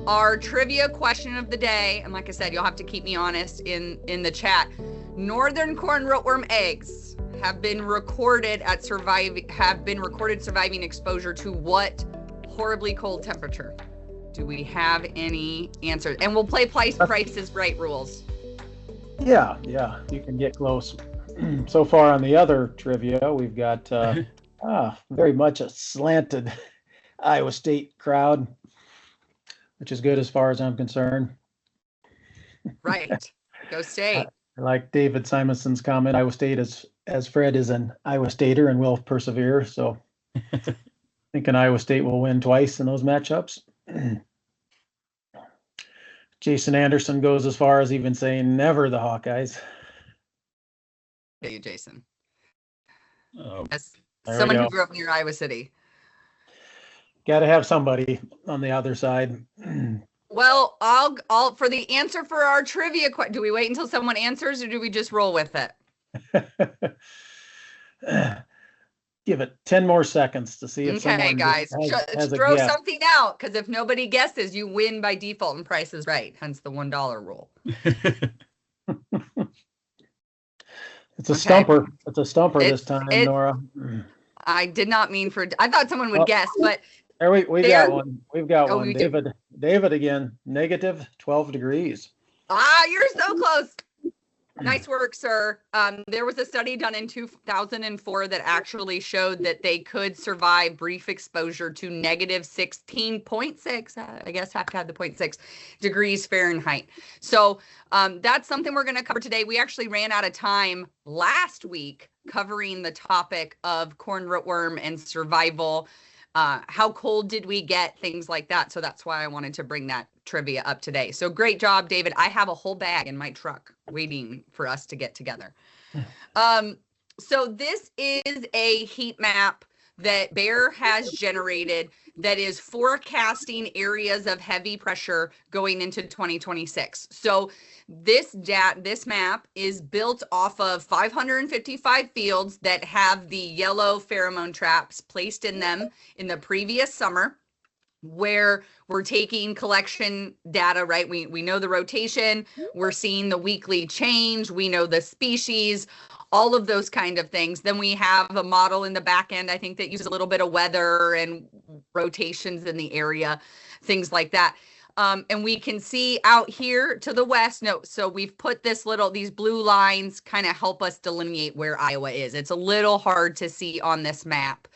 our trivia question of the day, and like I said, you'll have to keep me honest in the chat. Northern corn rootworm eggs have been recorded surviving exposure to what horribly cold temperature? Do we have any answers? And we'll play Price is Right rules. Yeah, you can get close. So far on the other trivia, we've got very much a slanted Iowa State crowd, which is good as far as I'm concerned. Right. Go State. I like David Simonson's comment, Iowa State as Fred is an Iowa Stater and will persevere. So I think Iowa State will win twice in those matchups. Jason Anderson goes as far as even saying never the Hawkeyes. Hey, Jason. Oh, as someone who grew up near Iowa City. Got to have somebody on the other side. Well, I'll for the answer for our trivia question. Do we wait until someone answers, or do we just roll with it? Give it 10 more seconds to see if someone guys, has throw something out, because if nobody guesses, you win by default and Price is Right, hence the $1 rule. It's a stumper. It's a stumper this time, Nora. I did not mean I thought someone would guess, but there we got one. We've got one. David again, negative 12 degrees. You're so close. Nice work, sir. There was a study done in 2004 that actually showed that they could survive brief exposure to negative 16.6. I guess have to have the 0.6 degrees Fahrenheit. So that's something we're going to cover today. We actually ran out of time last week covering the topic of corn rootworm and survival. How cold did we get? Things like that. So that's why I wanted to bring that trivia up today. So great job, David. I have a whole bag in my truck waiting for us to get together. So this is a heat map that Bayer has generated that is forecasting areas of heavy pressure going into 2026. So this map is built off of 555 fields that have the yellow pheromone traps placed in them in the previous summer, where we're taking collection data, right? We know the rotation, we're seeing the weekly change, we know the species, all of those kind of things. Then we have a model in the back end, I think, that uses a little bit of weather and rotations in the area, things like that. And we can see out here to the west, so we've put these blue lines kind of help us delineate where Iowa is. It's a little hard to see on this map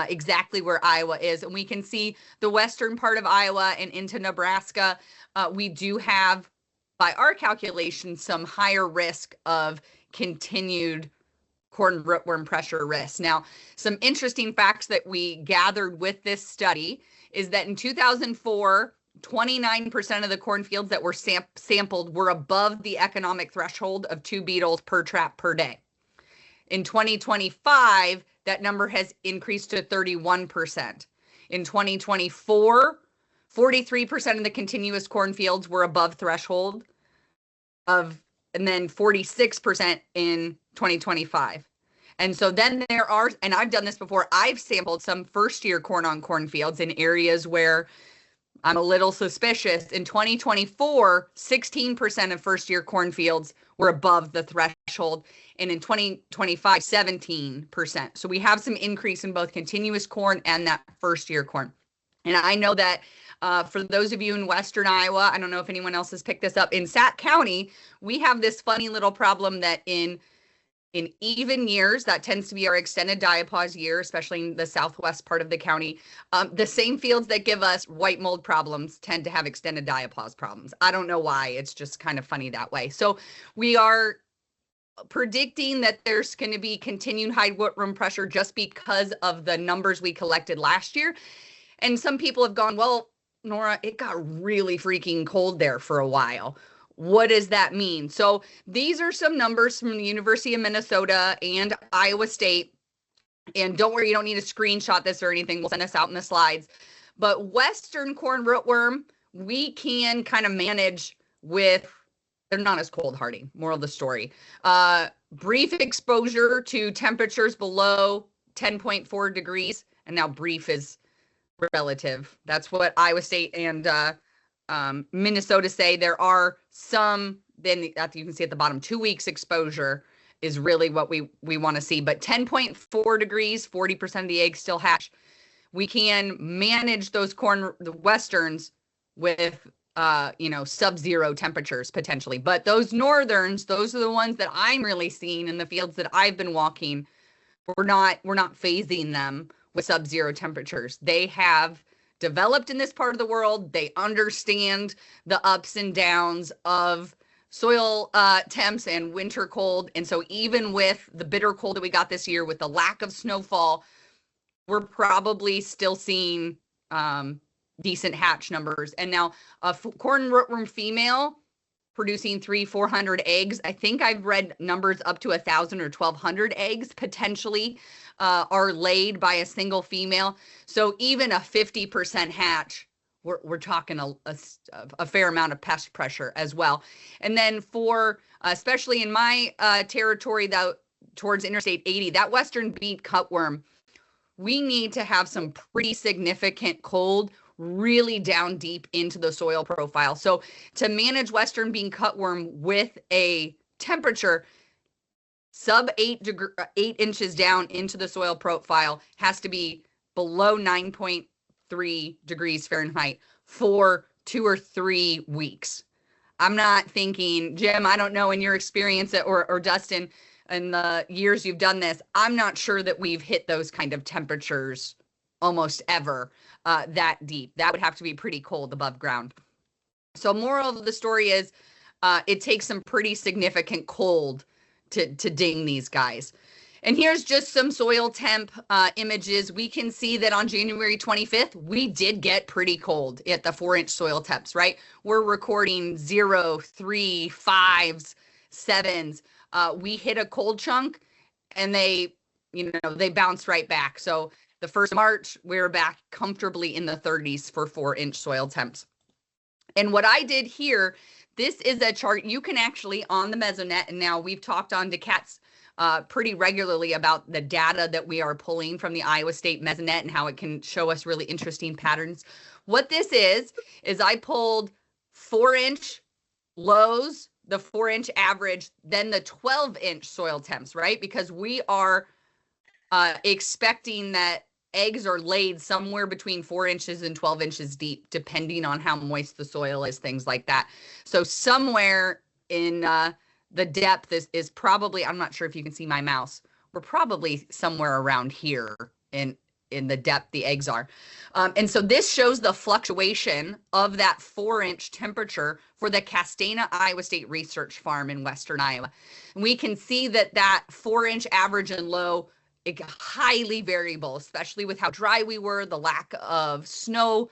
exactly where Iowa is. And we can see the western part of Iowa and into Nebraska. We do have, by our calculations, some higher risk of continued corn rootworm pressure risk. Now, some interesting facts that we gathered with this study is that in 2004, 29% of the cornfields that were sampled were above the economic threshold of 2 beetles per trap per day. In 2025, that number has increased to 31%. In 2024, 43% of the continuous cornfields were above threshold and then 46% in 2025. And so then there are, and I've done this before, I've sampled some first-year corn-on-corn fields in areas where I'm a little suspicious. In 2024, 16% of first-year cornfields were above the threshold, and in 2025, 17%. So we have some increase in both continuous corn and that first-year corn. And I know that for those of you in Western Iowa, I don't know if anyone else has picked this up, in Sac County, we have this funny little problem that in even years, that tends to be our extended diapause year, especially in the southwest part of the county. The same fields that give us white mold problems tend to have extended diapause problems. I don't know why. It's just kind of funny that way. So we are predicting that there's going to be continued high rootworm pressure just because of the numbers we collected last year. And some people have gone, well, Nora, it got really freaking cold there for a while. What does that mean? So these are some numbers from the University of Minnesota and Iowa State. And don't worry, you don't need to screenshot this or anything. We'll send this out in the slides. But Western corn rootworm, we can kind of manage with, they're not as cold hardy, moral of the story. Brief exposure to temperatures below 10.4 degrees. And now brief is relative. That's what Iowa State and Minnesota say there are some, then you can see at the bottom, 2 weeks exposure is really what we want to see. But 10.4 degrees, 40% of the eggs still hatch. We can manage those the westerns with sub-zero temperatures potentially. But those northerns, those are the ones that I'm really seeing in the fields that I've been walking. We're not phasing them with sub-zero temperatures. They have developed in this part of the world. They understand the ups and downs of soil temps and winter cold. And so even with the bitter cold that we got this year, with the lack of snowfall, we're probably still seeing decent hatch numbers. And now a corn rootworm female producing 300-400 eggs. I think I've read numbers up to 1,000 or 1,200 eggs potentially are laid by a single female. So even a 50% hatch, we're talking a fair amount of pest pressure as well. And then for, especially in my territory towards Interstate 80, that western beet cutworm, we need to have some pretty significant cold really down deep into the soil profile. So to manage western bean cutworm with a temperature sub 8 inches down into the soil profile has to be below 9.3 degrees Fahrenheit for 2 or 3 weeks. I'm not thinking, Jim, I don't know in your experience or Dustin, in the years you've done this, I'm not sure that we've hit those kind of temperatures almost ever that deep. That would have to be pretty cold above ground. So moral of the story is it takes some pretty significant cold to ding these guys. And here's just some soil temp images. We can see that on January 25th, we did get pretty cold at the 4-inch soil temps, right? We're recording 0, 3, 5s, 7s. We hit a cold chunk and they bounced right back. So the 1st of March, we're back comfortably in the 30s for 4-inch soil temps. And what I did here, this is a chart you can actually on the Mesonet, and now we've talked on DAACATs pretty regularly about the data that we are pulling from the Iowa State Mesonet and how it can show us really interesting patterns. What this is I pulled 4-inch lows, the 4-inch average, then the 12-inch soil temps, right? Because we are expecting that eggs are laid somewhere between 4 inches and 12 inches deep, depending on how moist the soil is, things like that. So somewhere in the depth is probably, I'm not sure if you can see my mouse, we're probably somewhere around here in the depth the eggs are. And so this shows the fluctuation of that 4-inch temperature for the Castana Iowa State Research Farm in Western Iowa. And we can see that 4-inch average and low, highly variable, especially with how dry we were, the lack of snow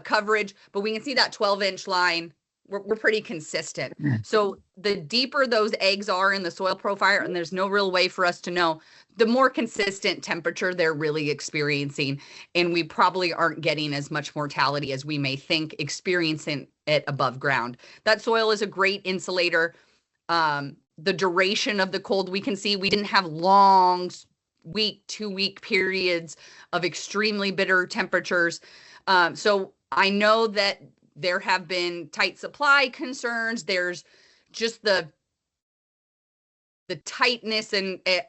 coverage. But we can see that 12-inch line, we're pretty consistent. So the deeper those eggs are in the soil profile, and there's no real way for us to know, the more consistent temperature they're really experiencing. And we probably aren't getting as much mortality as we may think experiencing it above ground. That soil is a great insulator. The duration of the cold, we can see we didn't have long week, 2-week periods of extremely bitter temperatures. So I know that there have been tight supply concerns. There's just the tightness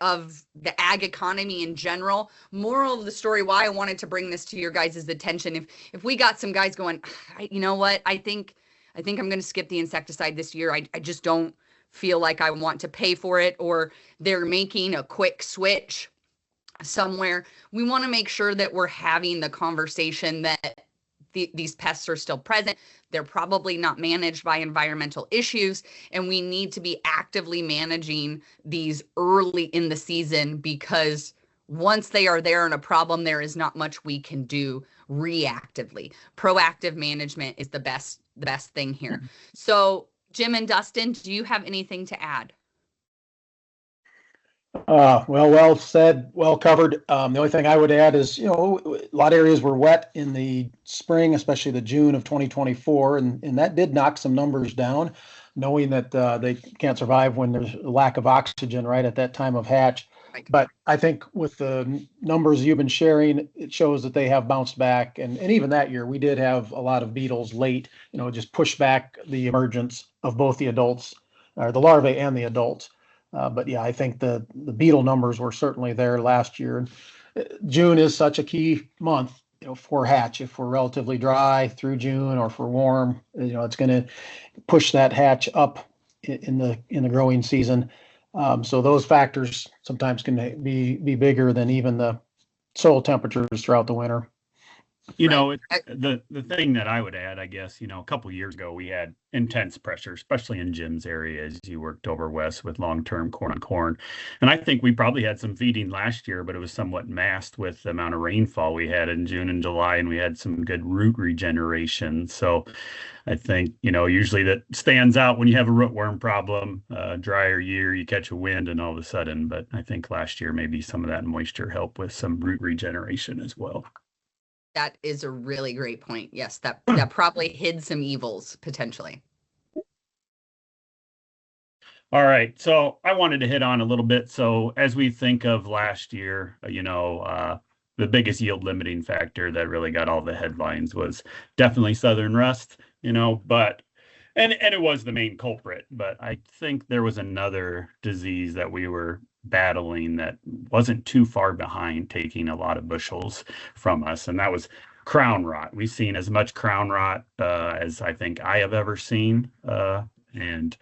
of the ag economy in general. Moral of the story, why I wanted to bring this to your guys' attention, if we got some guys going, you know what, I think I'm going to skip the insecticide this year. I just don't feel like I want to pay for it, or they're making a quick switch somewhere. We want to make sure that we're having the conversation that these pests are still present. They're probably not managed by environmental issues, and we need to be actively managing these early in the season, because once they are there and a problem, there is not much we can do reactively. Proactive management is the best thing here. So Jim and Dustin, do you have anything to add? Well said, well covered. The only thing I would add is, a lot of areas were wet in the spring, especially the June of 2024, and that did knock some numbers down, knowing that they can't survive when there's a lack of oxygen right at that time of hatch. Right. But I think with the numbers you've been sharing, it shows that they have bounced back. And even that year, we did have a lot of beetles late, just push back the emergence of both the adults, or the larvae and the adults. But yeah, I think the beetle numbers were certainly there last year. And June is such a key month, for hatch. If we're relatively dry through June, or if we're warm, it's going to push that hatch up in the growing season. So those factors sometimes can be bigger than even the soil temperatures throughout the winter. The thing that I would add, I guess, a couple of years ago, we had intense pressure, especially in Jim's area as you worked over west with long-term corn on corn. And I think we probably had some feeding last year, but it was somewhat masked with the amount of rainfall we had in June and July, and we had some good root regeneration. So I think, usually that stands out when you have a rootworm problem, drier year, you catch a wind and all of a sudden. But I think last year, maybe some of that moisture helped with some root regeneration as well. That is a really great point. Yes, that probably hid some evils potentially. All right. So I wanted to hit on a little bit. So as we think of last year, the biggest yield limiting factor that really got all the headlines was definitely southern rust, but and it was the main culprit. But I think there was another disease that we were battling that wasn't too far behind, taking a lot of bushels from us, and that was crown rot. We've seen as much crown rot as I think I have ever seen, and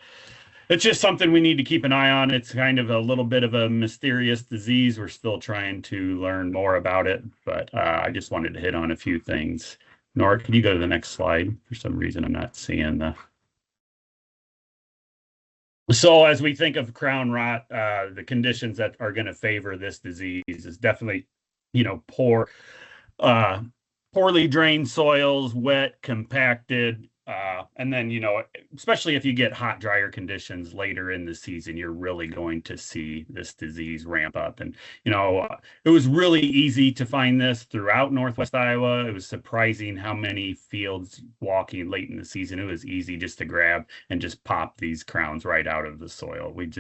it's just something we need to keep an eye on. It's kind of a little bit of a mysterious disease. We're still trying to learn more about it, but I just wanted to hit on a few things. Nora, can you go to the next slide? For some reason, I'm not seeing the... So as we think of crown rot, the conditions that are going to favor this disease is definitely, poorly drained soils, wet, compacted, and then, especially if you get hot, drier conditions later in the season, you're really going to see this disease ramp up. And, it was really easy to find this throughout Northwest Iowa. It was surprising how many fields walking late in the season. It was easy just to grab and just pop these crowns right out of the soil. We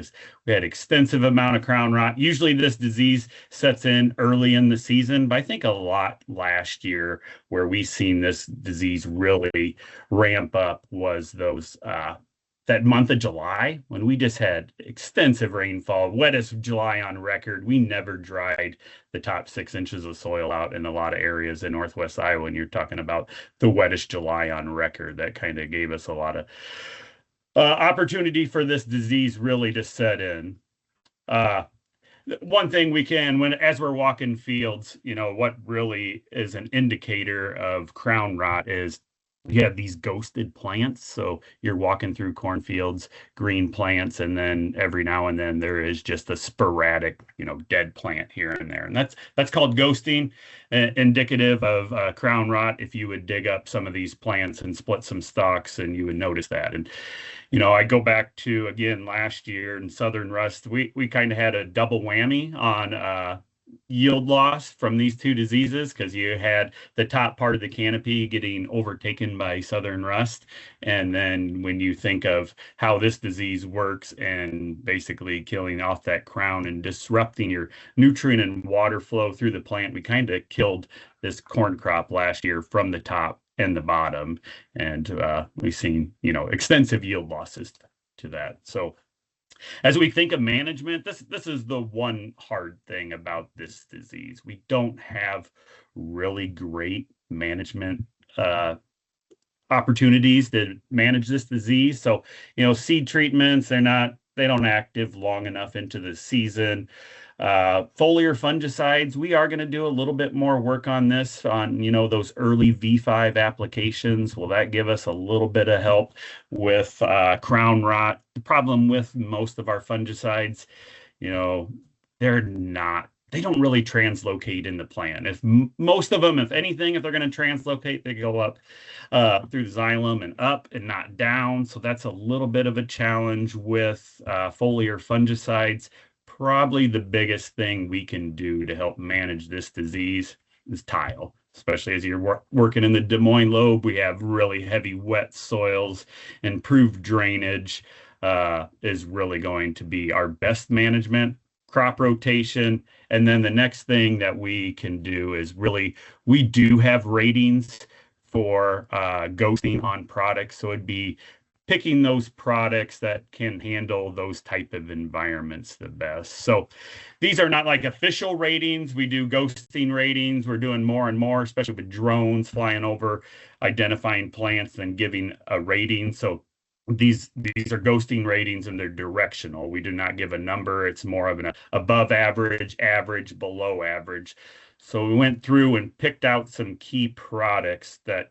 had extensive amount of crown rot. Usually this disease sets in early in the season, but I think a lot last year where we seen this disease really ramp up was those that month of July, when we just had extensive rainfall, wettest July on record. We never dried the top 6 inches of soil out in a lot of areas in Northwest Iowa. And you're talking about the wettest July on record. That kind of gave us a lot of opportunity for this disease really to set in. One thing we can, as we're walking fields, what really is an indicator of crown rot is you have these ghosted plants. So you're walking through cornfields, green plants, and then every now and then there is just a sporadic, dead plant here and there. And that's called ghosting, indicative of crown rot. If you would dig up some of these plants and split some stalks, and you would notice that. And I go back to, again, last year in southern rust, we kind of had a double whammy on yield loss from these two diseases, because you had the top part of the canopy getting overtaken by southern rust. And then when you think of how this disease works and basically killing off that crown and disrupting your nutrient and water flow through the plant, we kind of killed this corn crop last year from the top and the bottom. And we've seen, extensive yield losses to that. So as we think of management, this is the one hard thing about this disease. We don't have really great management opportunities to manage this disease. So, seed treatments, they don't active long enough into the season. Foliar fungicides, we are going to do a little bit more work on this, on those early V5 applications. Will that give us a little bit of help with crown rot? The problem with most of our fungicides, they don't really translocate in the plant. If most of them, if anything, if they're going to translocate, they go up through the xylem and up and not down. So that's a little bit of a challenge with foliar fungicides. Probably the biggest thing we can do to help manage this disease is tile, especially as you're working in the Des Moines lobe. We have really heavy wet soils. Improved drainage is really going to be our best management. crop rotation. And then the next thing that we can do is we do have ratings for ghosting on products. So it'd be picking those products that can handle those type of environments the best. So these are not like official ratings. We do ghosting ratings. We're doing more and more, especially with drones flying over, identifying plants and giving a rating. So these are ghosting ratings, and they're directional. We do not give a number. It's more of an above average, average, below average. So we went through and picked out some key products that,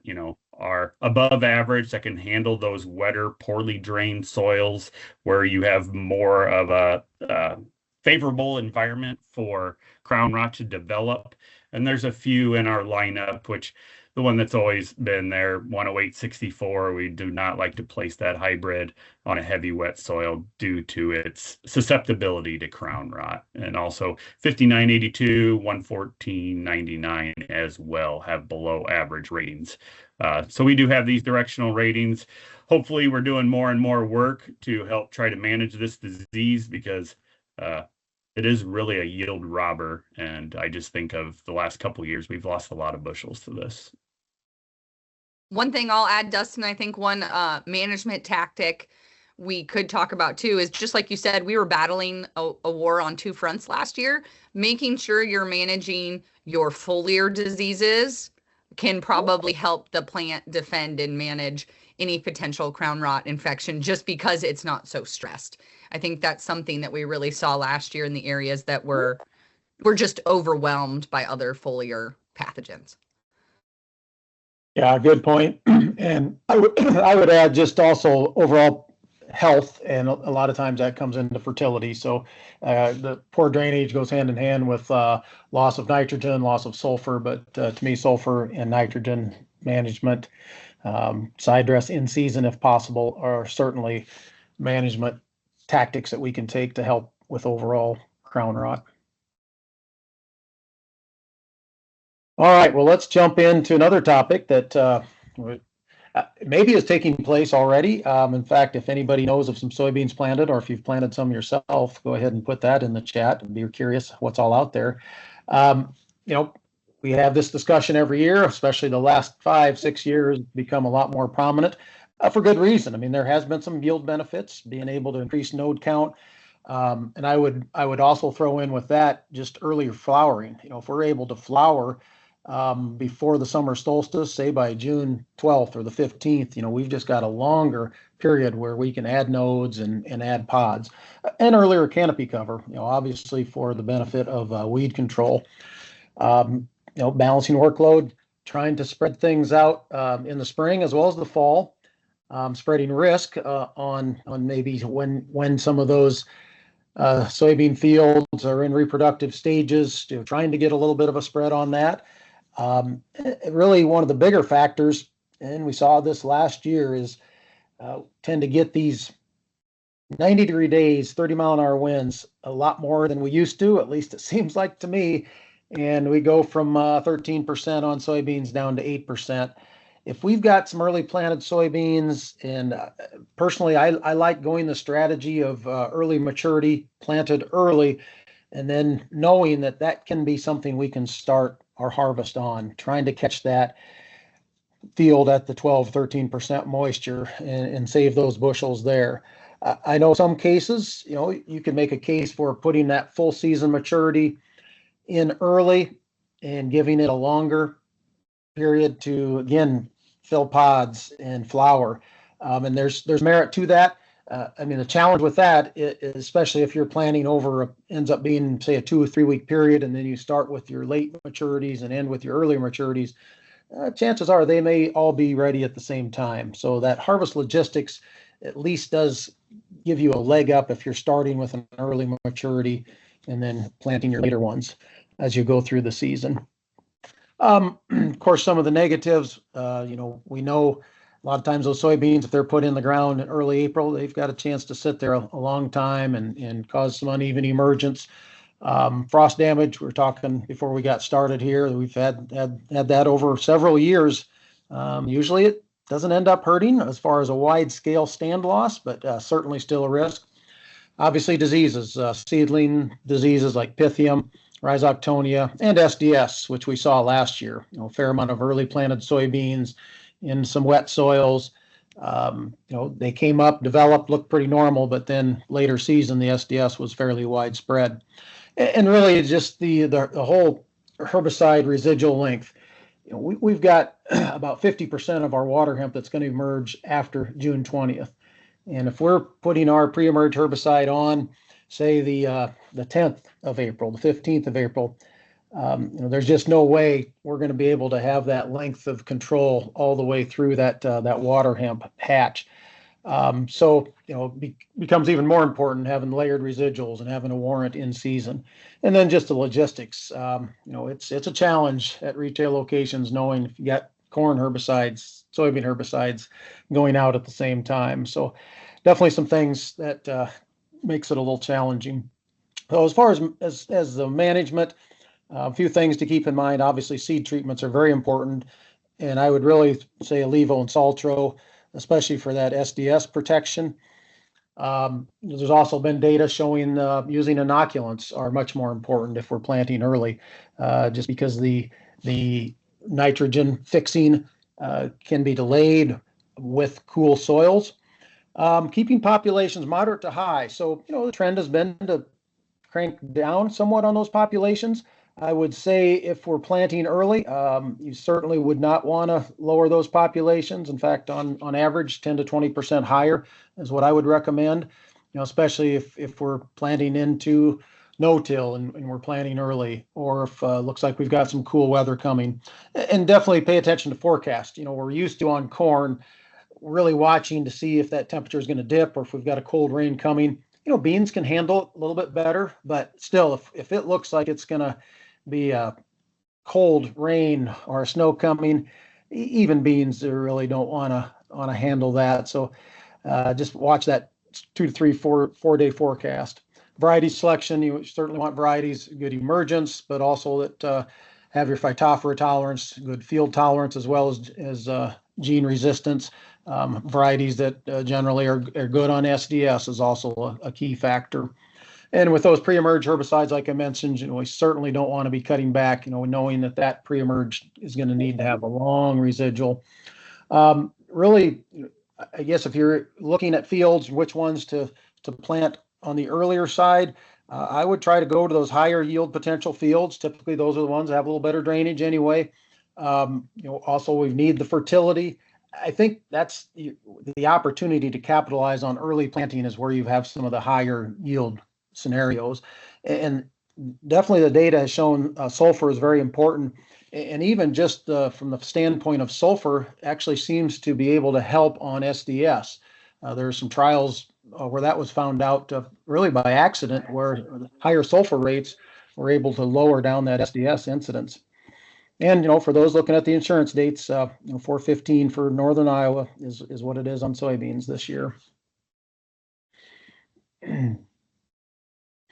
are above average, that can handle those wetter, poorly drained soils where you have more of a favorable environment for crown rot to develop. And there's a few in our lineup, which the one that's always been there, 10864, we do not like to place that hybrid on a heavy wet soil due to its susceptibility to crown rot. And also 5982, 11499 as well have below average ratings. So we do have these directional ratings. Hopefully we're doing more and more work to help try to manage this disease, because it is really a yield robber. And I just think of the last couple of years, we've lost a lot of bushels to this. One thing I'll add, Dustin, I think one management tactic we could talk about too is, just like you said, we were battling a war on two fronts last year. Making sure you're managing your foliar diseases can probably help the plant defend and manage any potential crown rot infection, just because it's not so stressed. I think that's something that we really saw last year in the areas that were just overwhelmed by other foliar pathogens. Yeah, good point. And I would add just also overall health, and a lot of times that comes into fertility. So the poor drainage goes hand in hand with loss of nitrogen, loss of sulfur. But to me, sulfur and nitrogen management, side dress in season if possible, are certainly management tactics that we can take to help with overall crown rot. All right, well, let's jump into another topic that maybe is taking place already. In fact, if anybody knows of some soybeans planted, or if you've planted some yourself, go ahead and put that in the chat and be curious what's all out there. We have this discussion every year, especially the last 5-6 years, become a lot more prominent for good reason. I mean, there has been some yield benefits, being able to increase node count. And I would also throw in with that just earlier flowering. If we're able to flower before the summer solstice, say by June 12th or the 15th, we've just got a longer period where we can add nodes and add pods, and earlier canopy cover, obviously for the benefit of weed control. Balancing workload, trying to spread things out in the spring as well as the fall, spreading risk on maybe when some of those soybean fields are in reproductive stages, trying to get a little bit of a spread on that. Really one of the bigger factors, and we saw this last year, is tend to get these 90-degree days, 30-mile-an-hour winds a lot more than we used to, at least it seems like to me. And we go from 13% on soybeans down to 8%. If we've got some early planted soybeans, and personally, I like going the strategy of early maturity, planted early, and then knowing that can be something we can start our harvest on, trying to catch that field at the 12-13% moisture and save those bushels there. I know some cases, you can make a case for putting that full season maturity in early and giving it a longer period to, again, fill pods and flower. And there's merit to that. The challenge with that, especially if you're planning over, ends up being, say, a 2 or 3 week period, and then you start with your late maturities and end with your early maturities, chances are they may all be ready at the same time. So that harvest logistics at least does give you a leg up if you're starting with an early maturity and then planting your later ones as you go through the season. Of course, some of the negatives, we know a lot of times those soybeans, if they're put in the ground in early April, they've got a chance to sit there a long time and cause some uneven emergence. Frost damage, we were talking before we got started here, we've had that over several years. Usually it doesn't end up hurting as far as a wide scale stand loss, but certainly still a risk. Obviously, diseases, seedling diseases like Pythium, Rhizoctonia, and SDS, which we saw last year. A fair amount of early planted soybeans in some wet soils. They came up, developed, looked pretty normal, but then later season, the SDS was fairly widespread. And really, just the whole herbicide residual length. We've got about 50% of our water hemp that's going to emerge after June 20th. And if we're putting our pre-emerge herbicide on, say the 10th of April, the 15th of April, there's just no way we're going to be able to have that length of control all the way through that water hemp hatch. Becomes even more important having layered residuals and having a warrant in season. And then just the logistics. It's a challenge at retail locations knowing if you got corn herbicides, soybean herbicides going out at the same time. So definitely some things that makes it a little challenging. So as far as the management, a few things to keep in mind. Obviously, seed treatments are very important. And I would really say Allevo and Saltro, especially for that SDS protection. There's also been data showing using inoculants are much more important if we're planting early, just because the nitrogen fixing can be delayed with cool soils. Keeping populations moderate to high. So, the trend has been to crank down somewhat on those populations. I would say if we're planting early, you certainly would not want to lower those populations. In fact, on average, 10 to 20% higher is what I would recommend, especially if we're planting into no-till and we're planting early, or if looks like we've got some cool weather coming. And definitely pay attention to forecast. We're used to on corn, really watching to see if that temperature is going to dip or if we've got a cold rain coming. Beans can handle it a little bit better, but still, if it looks like it's going to be a cold rain or snow coming, even beans really don't want to handle that. So just watch that 2 to 3, 4 day forecast. Variety selection, you certainly want varieties, good emergence, but also that have your phytophthora tolerance, good field tolerance, as well as gene resistance. Varieties that generally are good on SDS is also a key factor. And with those pre-emerge herbicides, like I mentioned, we certainly don't want to be cutting back, knowing that pre-emerge is going to need to have a long residual. Really, I guess if you're looking at fields, which ones to plant on the earlier side, I would try to go to those higher yield potential fields. Typically, those are the ones that have a little better drainage anyway. Also, we need the fertility. I think that's the opportunity to capitalize on early planting is where you have some of the higher yield scenarios. And definitely the data has shown sulfur is very important. And even just from the standpoint of sulfur, actually seems to be able to help on SDS. There are some trials where that was found out really by accident, where higher sulfur rates were able to lower down that SDS incidence. And, for those looking at the insurance dates, 415 for Northern Iowa is what it is on soybeans this year.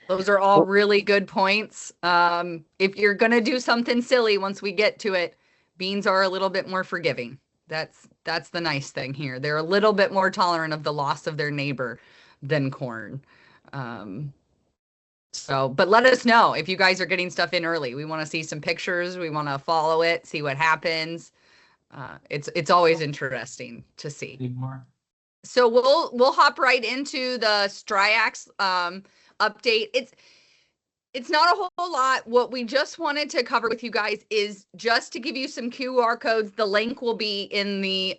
Those are all really good points. If you're going to do something silly, once we get to it, beans are a little bit more forgiving. That's the nice thing here. They're a little bit more tolerant of the loss of their neighbor than corn. But let us know if you guys are getting stuff in early. We want to see some pictures. We want to follow it, see what happens. It's always interesting to see. So we'll hop right into the Striax update. It's not a whole lot. What we just wanted to cover with you guys is just to give you some QR codes. The link will be in the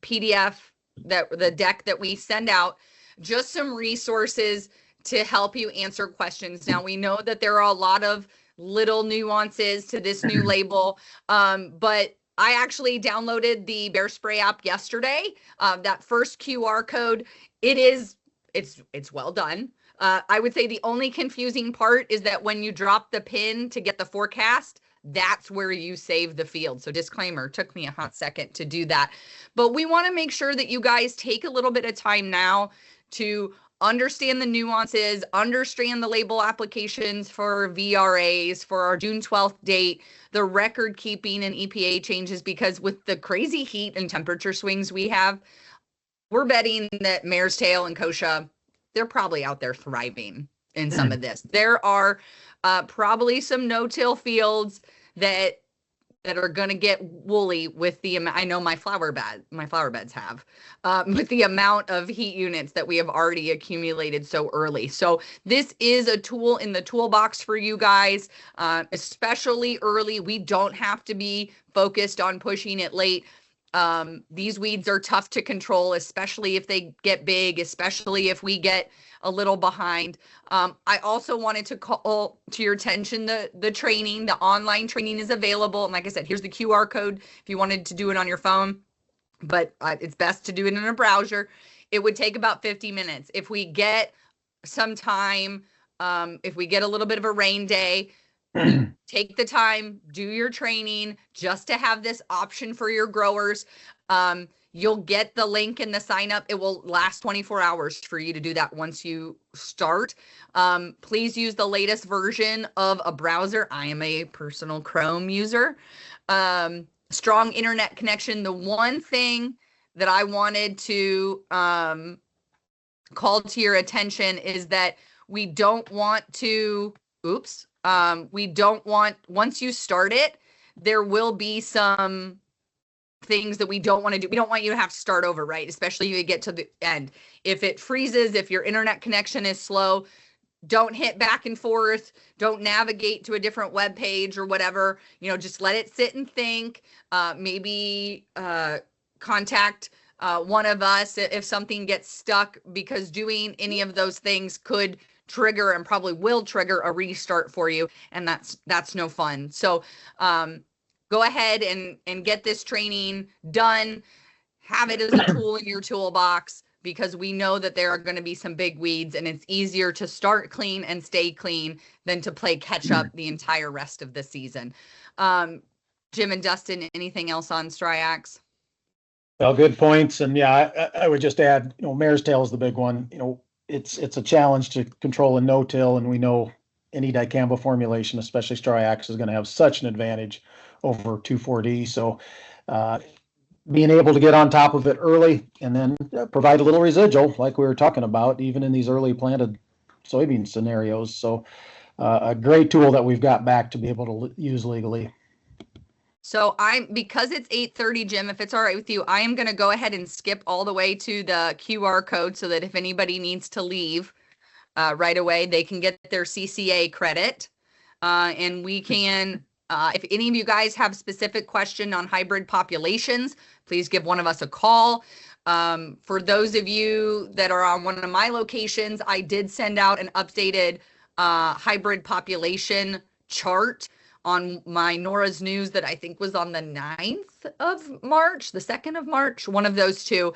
PDF, the deck that we send out. Just some resources to help you answer questions. Now, we know that there are a lot of little nuances to this new label, but I actually downloaded the Bear Spray app yesterday. That first QR code, it's well done. I would say the only confusing part is that when you drop the pin to get the forecast, that's where you save the field. So disclaimer, took me a hot second to do that. But we want to make sure that you guys take a little bit of time now to understand the nuances, understand the label applications for VRAs for our June 12th date, the record keeping and EPA changes, because with the crazy heat and temperature swings we have, we're betting that Mare's Tail and Kochia, they're probably out there thriving in some of this. There are probably some no-till fields that are going to get woolly with the amount. I know my flower beds have, with the amount of heat units that we have already accumulated so early. So this is a tool in the toolbox for you guys, especially early. We don't have to be focused on pushing it late. These weeds are tough to control, especially if they get big, especially if we get a little behind. I also wanted to call to your attention the training. The online training is available. And like I said, here's the QR code if you wanted to do it on your phone, but it's best to do it in a browser. It would take about 50 minutes. If we get some time, if we get a little bit of a rain day, take the time, do your training just to have this option for your growers. You'll get the link in the sign up. It will last 24 hours for you to do that once you start. Please use the latest version of a browser. I am a personal Chrome user. Strong internet connection. The one thing that I wanted to call to your attention is that we don't want to, once you start it, there will be some things that we don't want to do. We don't want you to have to start over, right? Especially if you get to the end. If it freezes, if your internet connection is slow, don't hit back and forth. Don't navigate to a different web page or whatever. Just let it sit and think. Maybe contact one of us if something gets stuck, because doing any of those things could trigger and probably will trigger a restart for you, and that's no fun. So go ahead and get this training done. Have it as a tool in your toolbox, because we know that there are going to be some big weeds, and it's easier to start clean and stay clean than to play catch up the entire rest of the season. Jim and Dustin, anything else on Striax? Well, good points. And yeah, I would just add, mare's tail is the big one. It's a challenge to control a no-till, and we know any dicamba formulation, especially Striax, is going to have such an advantage over 2,4-D. So being able to get on top of it early and then provide a little residual, like we were talking about, even in these early planted soybean scenarios. So a great tool that we've got back to be able to use legally. So because it's 8:30, Jim, if it's all right with you, I am going to go ahead and skip all the way to the QR code, so that if anybody needs to leave right away, they can get their CCA credit. And we can, if any of you guys have specific question on hybrid populations, please give one of us a call. For those of you that are on one of my locations, I did send out an updated hybrid population chart on my Nora's News that I think was on the 9th of March, the 2nd of March, one of those two.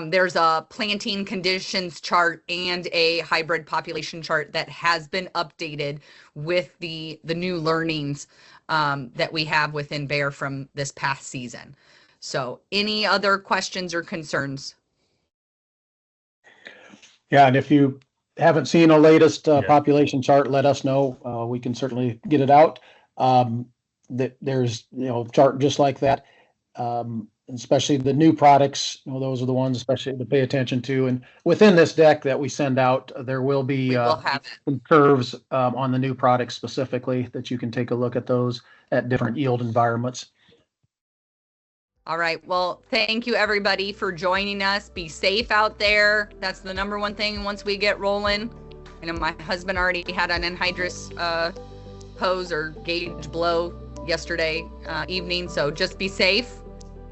There's a planting conditions chart and a hybrid population chart that has been updated with the new learnings that we have within Bayer from this past season. So any other questions or concerns? Yeah, and if you haven't seen a latest population chart, let us know. We can certainly get it out. That there's chart just like that, especially the new products. Those are the ones especially to pay attention to. And within this deck that we send out, there will be some curves on the new products specifically that you can take a look at those at different yield environments. All right. Well, thank you everybody for joining us. Be safe out there. That's the number one thing once we get rolling. I know my husband already had an anhydrous hose or gauge blow yesterday evening. So just be safe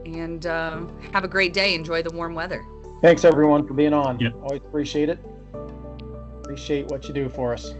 and have a great day. Enjoy the warm weather. Thanks everyone for being on. Yep. Always appreciate it. Appreciate what you do for us.